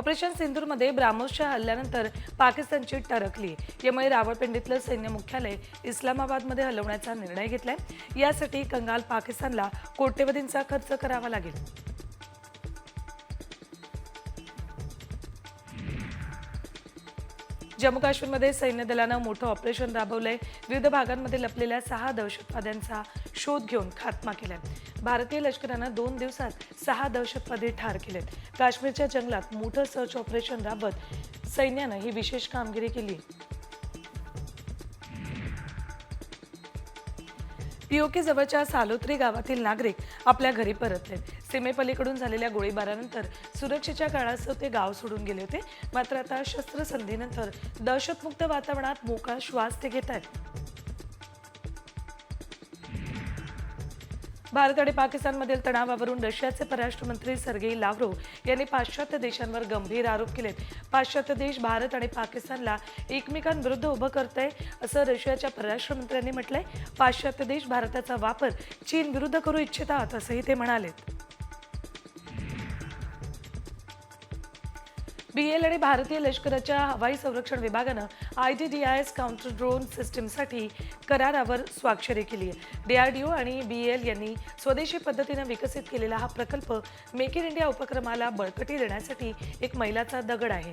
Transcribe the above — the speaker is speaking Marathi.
ऑपरेशन सिंदूरमध्ये ब्राह्मोसच्या हल्ल्यानंतर पाकिस्तानची टरकली। यामुळे रावळपिंडीतलं सैन्य मुख्यालय इस्लामाबादमध्ये हलवण्याचा निर्णय घेतलाय। यासाठी कंगाल पाकिस्तानला कोट्यवधींचा खर्च करावा लागेल। जम्मू काश्मीरमध्ये सैन्य दलानं मोठं ऑपरेशन राबवलंय। विविध भागांमध्ये लपलेल्या 6 दहशतवाद्यांचा शोध घेऊन खात्मा केलाय। भारतीय लष्करानं 2 दिवसात 6 दहशतवादी ठार केलेत। काश्मीरच्या जंगलात मोठं सर्च ऑपरेशन राबवत सैन्यानं ही विशेष कामगिरी केली। पीओके जवळच्या सालोत्री गावातील नागरिक आपल्या घरी परतलेत। सीमेपलीकडून झालेल्या गोळीबारानंतर सुरक्षेच्या काळासह ते गाव सोडून गेले होते। मात्र आता शस्त्रसंधीनंतर दहशतमुक्त वातावरणात मोकळा श्वास ते घेत आहेत। भारत आणि पाकिस्तानमधील तणावावरून रशियाचे परराष्ट्र मंत्री सर्गेई लाव्हरोव्ह यांनी पाश्चात्य देशांवर गंभीर आरोप केलेत। पाश्चात्य देश भारत आणि पाकिस्तानला एकमेकांविरुद्ध उभं करतंय असं रशियाच्या परराष्ट्र मंत्र्यांनी म्हटलंय। पाश्चात्य देश भारताचा वापर चीन विरुद्ध करू इच्छितात असंही ते म्हणालेत। बीएल आणि भारतीय लष्कराच्या हवाई संरक्षण विभागानं IDDIS काउंटर ड्रोन सिस्टीमसाठी करारावर स्वाक्षरी केली आहे। DRDO आणि बीएल यांनी स्वदेशी पद्धतीने विकसित केलेला हा प्रकल्प मेक इन इंडिया उपक्रमाला बळकटी देण्यासाठी एक मैलाचा दगड आहे।